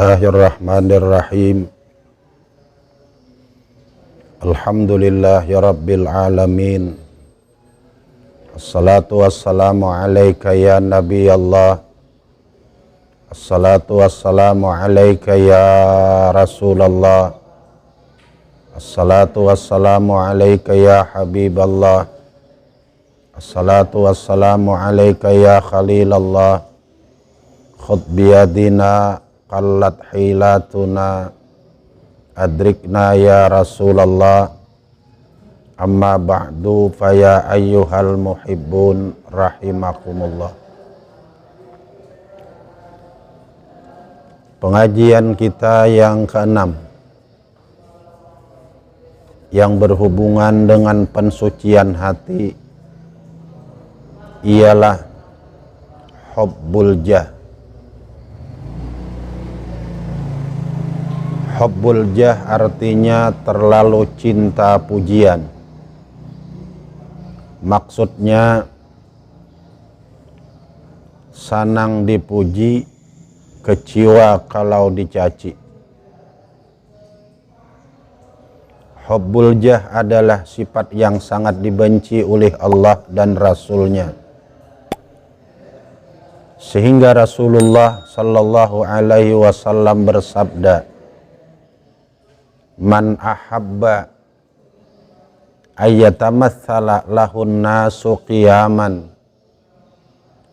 Bismillahirrahmanirrahim. Alhamdulillahirabbil alamin. Assalatu wassalamu alayka ya Nabi Allah. Assalatu wassalamu alayka ya Rasulullah. Assalatu wassalamu alayka ya Habiballah. Assalatu wassalamu alayka ya Khalilallah. Khudh biyadina qallat hilatuna adrikna ya Rasulullah. Amma ba'du faya ayyuhal muhibbun rahimakumullah. Pengajian kita yang ke-6 yang berhubungan dengan pensucian hati ialah hubbul jah. Hubbul jah artinya terlalu cinta pujian. Maksudnya sanang dipuji, kecewa kalau dicaci. Hubbul jah adalah sifat yang sangat dibenci oleh Allah dan Rasul-Nya. Sehingga Rasulullah sallallahu alaihi wasallam bersabda, "Man ahabba ayyatamathala lahun nasu qiyaman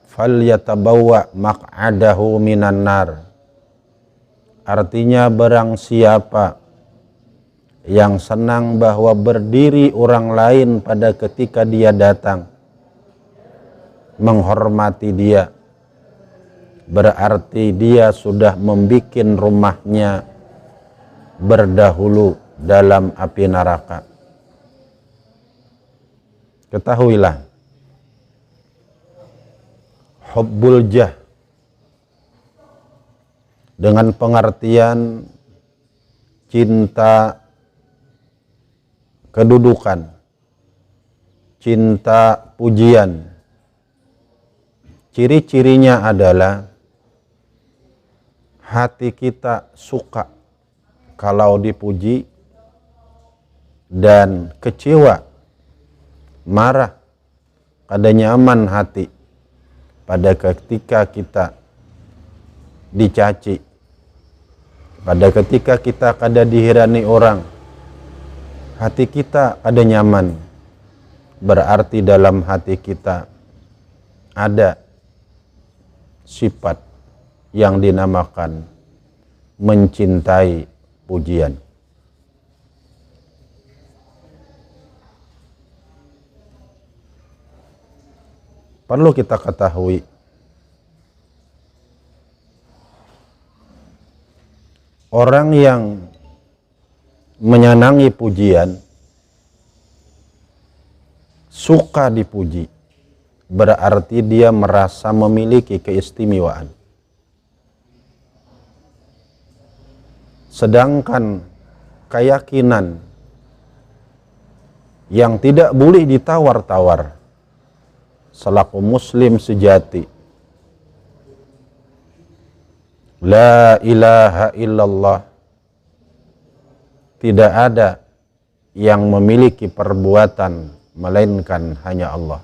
falyatabawwa maq'adahu minan nar." Artinya, barang siapa yang senang bahwa berdiri orang lain pada ketika dia datang, menghormati dia, berarti dia sudah membuat rumahnya berdahulu dalam api neraka. Ketahuilah, hubbul jah dengan pengertian cinta kedudukan, cinta pujian, ciri-cirinya adalah hati kita suka kalau dipuji dan kecewa, marah, kada nyaman hati pada ketika kita dicaci, pada ketika kita kada dihirani orang, hati kita kada nyaman. Berarti dalam hati kita ada sifat yang dinamakan mencintai pujian. Perlu kita ketahui, orang yang menyenangi pujian, suka dipuji, berarti dia merasa memiliki keistimewaan. Sedangkan keyakinan yang tidak boleh ditawar-tawar selaku muslim sejati, la ilaha illallah, tidak ada yang memiliki perbuatan melainkan hanya Allah.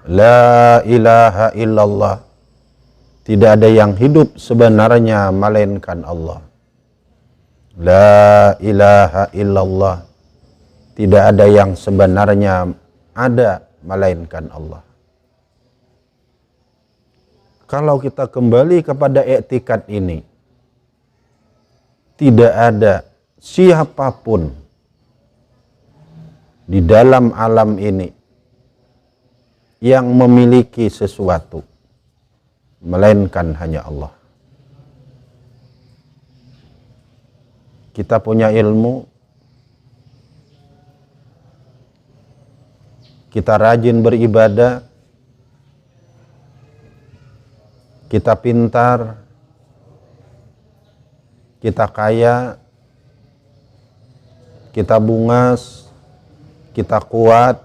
La ilaha illallah, tidak ada yang hidup sebenarnya melainkan Allah. La ilaha illallah, tidak ada yang sebenarnya ada melainkan Allah. Kalau kita kembali kepada i'tikad ini, tidak ada siapapun di dalam alam ini yang memiliki sesuatu melainkan hanya Allah. Kita punya ilmu, kita rajin beribadah, kita pintar, kita kaya, kita bungas, kita kuat,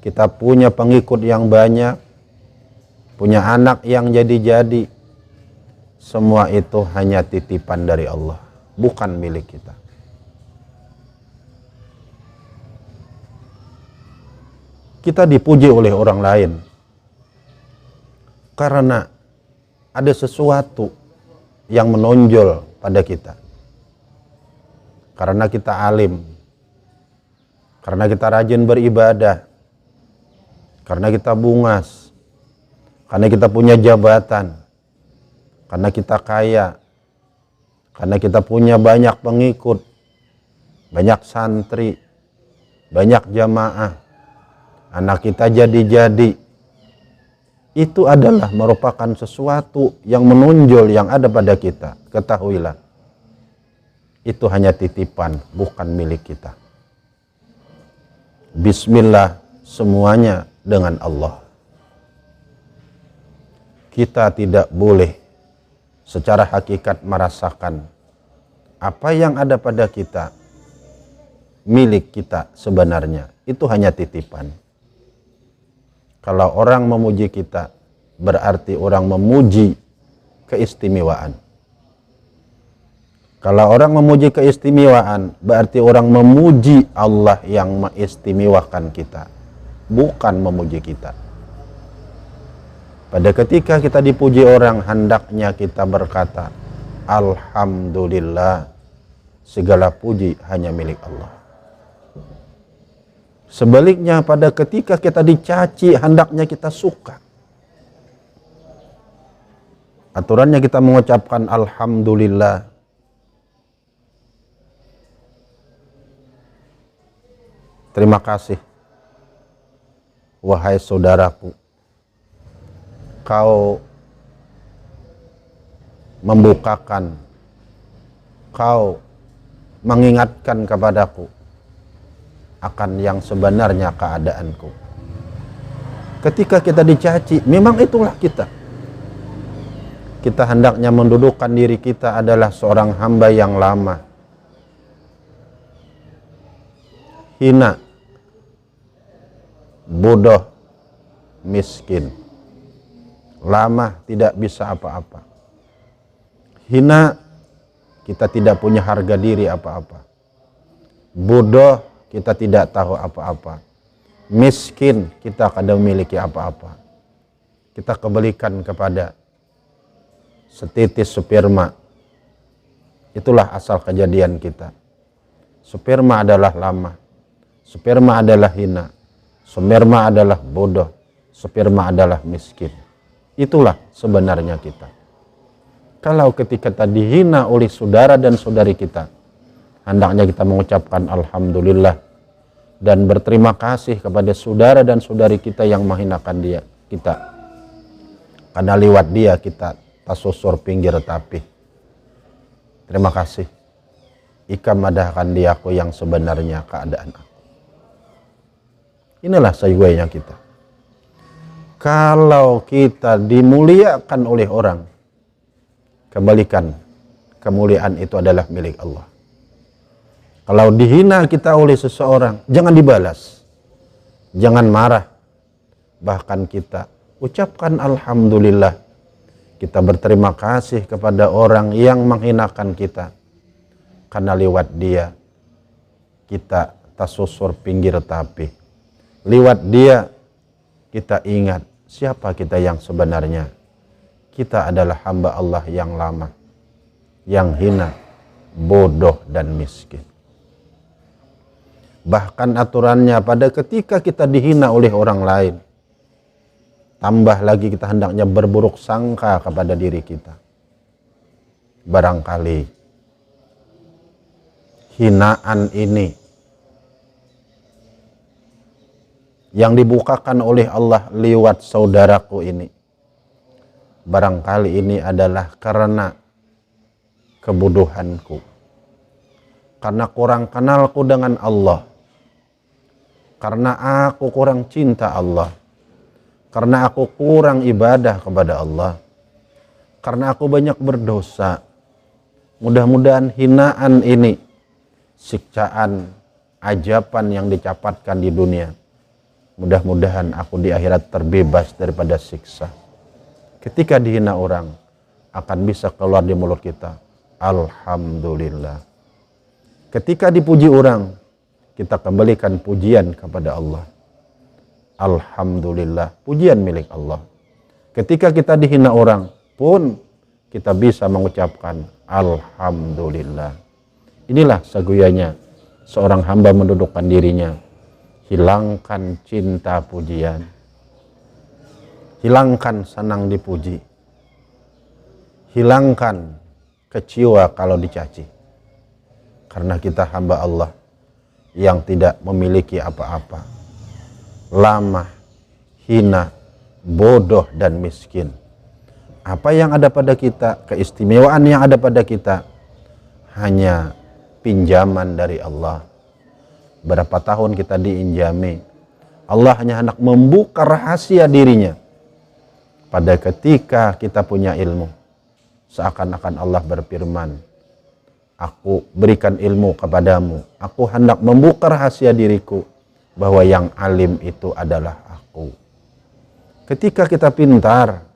kita punya pengikut yang banyak, punya anak yang jadi-jadi, semua itu hanya titipan dari Allah, bukan milik kita. Kita dipuji oleh orang lain karena ada sesuatu yang menonjol pada kita. Karena kita alim, karena kita rajin beribadah, karena kita bungas, karena kita punya jabatan, karena kita kaya, karena kita punya banyak pengikut, banyak santri, banyak jamaah, anak kita jadi-jadi. Itu adalah merupakan sesuatu yang menonjol yang ada pada kita. Ketahuilah, itu hanya titipan, bukan milik kita. Bismillah, semuanya dengan Allah. Kita tidak boleh secara hakikat merasakan apa yang ada pada kita milik kita sebenarnya. Itu hanya titipan. Kalau orang memuji kita, berarti orang memuji keistimewaan. Kalau orang memuji keistimewaan, berarti orang memuji Allah yang mengistimewakan kita, bukan memuji kita. Pada ketika kita dipuji orang, hendaknya kita berkata, Alhamdulillah, segala puji hanya milik Allah. Sebaliknya, pada ketika kita dicaci, hendaknya kita suka. Aturannya kita mengucapkan Alhamdulillah. Terima kasih, wahai saudaraku. Kau membukakan, kau mengingatkan kepadaku akan yang sebenarnya keadaanku. Ketika kita dicaci, memang itulah kita. Kita hendaknya mendudukkan diri kita adalah seorang hamba yang lamah, hina, bodoh, miskin. Lamah, tidak bisa apa-apa. Hina, kita tidak punya harga diri apa-apa. Bodoh, kita tidak tahu apa-apa. Miskin, kita kadang memiliki apa-apa. Kita kembalikan kepada setitis sperma. Itulah asal kejadian kita. Sperma adalah lamah, sperma adalah hina, sperma adalah bodoh, sperma adalah miskin. Itulah sebenarnya kita. Kalau ketika tadi hina oleh saudara dan saudari kita, hendaknya kita mengucapkan Alhamdulillah dan berterima kasih kepada saudara dan saudari kita yang menghinakan kita. Karena lewat dia kita tasusur pinggir tapi. Terima kasih. Ika madahkan diaku yang sebenarnya keadaan aku. Inilah sayuanya kita. Kalau kita dimuliakan oleh orang, kembalikan kemuliaan itu adalah milik Allah. Kalau dihina kita oleh seseorang, jangan dibalas, jangan marah, bahkan kita ucapkan Alhamdulillah. Kita berterima kasih kepada orang yang menghinakan kita, karena lewat dia kita tasusur pinggir tapi. Lewat dia kita ingat siapa kita yang sebenarnya. Kita adalah hamba Allah yang lama, yang hina, bodoh dan miskin. Bahkan aturannya pada ketika kita dihina oleh orang lain, tambah lagi kita hendaknya berburuk sangka kepada diri kita. Barangkali hinaan ini yang dibukakan oleh Allah lewat saudaraku ini, barangkali ini adalah karena kebodohanku, karena kurang kenalku dengan Allah, karena aku kurang cinta Allah, karena aku kurang ibadah kepada Allah, karena aku banyak berdosa. Mudah-mudahan hinaan ini, siksaan, ajaban yang dicapatkan di dunia, mudah-mudahan aku di akhirat terbebas daripada siksa. Ketika dihina orang, akan bisa keluar di mulut kita, alhamdulillah. Ketika dipuji orang, kita kembalikan pujian kepada Allah. Alhamdulillah, pujian milik Allah. Ketika kita dihina orang pun, kita bisa mengucapkan alhamdulillah. Inilah seguyanya seorang hamba mendudukkan dirinya. Hilangkan cinta pujian. Hilangkan senang dipuji. Hilangkan kecewa kalau dicaci. Karena kita hamba Allah yang tidak memiliki apa-apa. Lamah, hina, bodoh, dan miskin. Apa yang ada pada kita, keistimewaan yang ada pada kita, hanya pinjaman dari Allah. Berapa tahun kita diinjami, Allah hanya hendak membuka rahasia dirinya. Pada ketika kita punya ilmu, seakan-akan Allah berfirman, aku berikan ilmu kepadamu, aku hendak membuka rahasia diriku, bahwa yang alim itu adalah aku. Ketika kita pintar,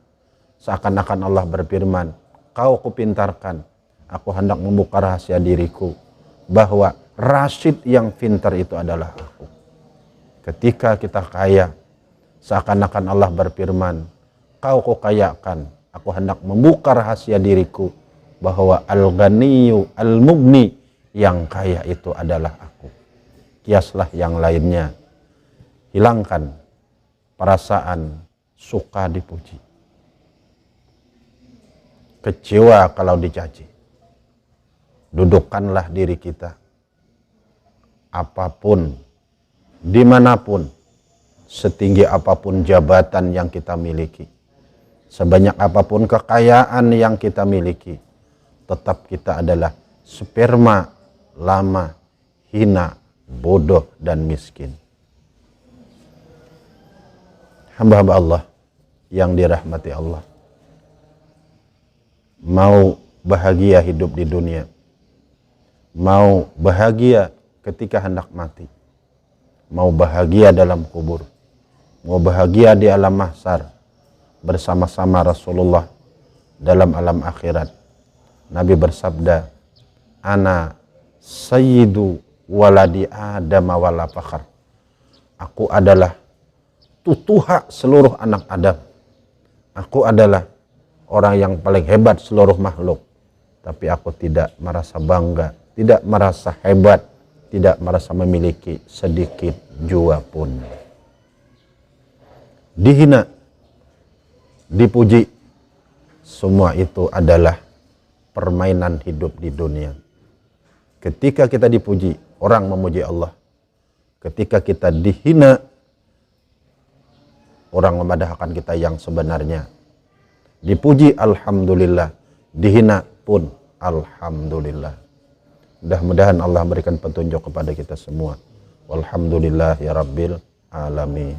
seakan-akan Allah berfirman, kau kupintarkan, aku hendak membuka rahasia diriku, bahwa Rasyid yang pintar itu adalah aku. Ketika kita kaya, seakan-akan Allah berfirman, kau kukayakan, aku hendak membuka rahasia diriku, bahwa Al-Ghaniyu Al-Mughni, yang kaya itu adalah aku. Kiaslah yang lainnya. Hilangkan perasaan suka dipuji, kecewa kalau dicaci. Dudukkanlah diri kita, apapun, dimanapun, setinggi apapun jabatan yang kita miliki, sebanyak apapun kekayaan yang kita miliki, tetap kita adalah sperma, lama, hina, bodoh, dan miskin. Hamba-hamba Allah yang dirahmati Allah, mau bahagia hidup di dunia, mau bahagia ketika hendak mati, mau bahagia dalam kubur, mau bahagia di alam mahsyar bersama-sama Rasulullah dalam alam akhirat. Nabi bersabda, ana sayyidu waladi Adam wala fakhar. Aku adalah tutuha seluruh anak Adam. Aku adalah orang yang paling hebat seluruh makhluk. Tapi aku tidak merasa bangga, tidak merasa hebat, tidak merasa memiliki sedikit jua pun. Dihina, dipuji, semua itu adalah permainan hidup di dunia. Ketika kita dipuji, orang memuji Allah. Ketika kita dihina, orang memadahkan kita yang sebenarnya. Dipuji alhamdulillah, dihina pun alhamdulillah. Mudah-mudahan Allah memberikan petunjuk kepada kita semua. Walhamdulillah ya rabbil alamin.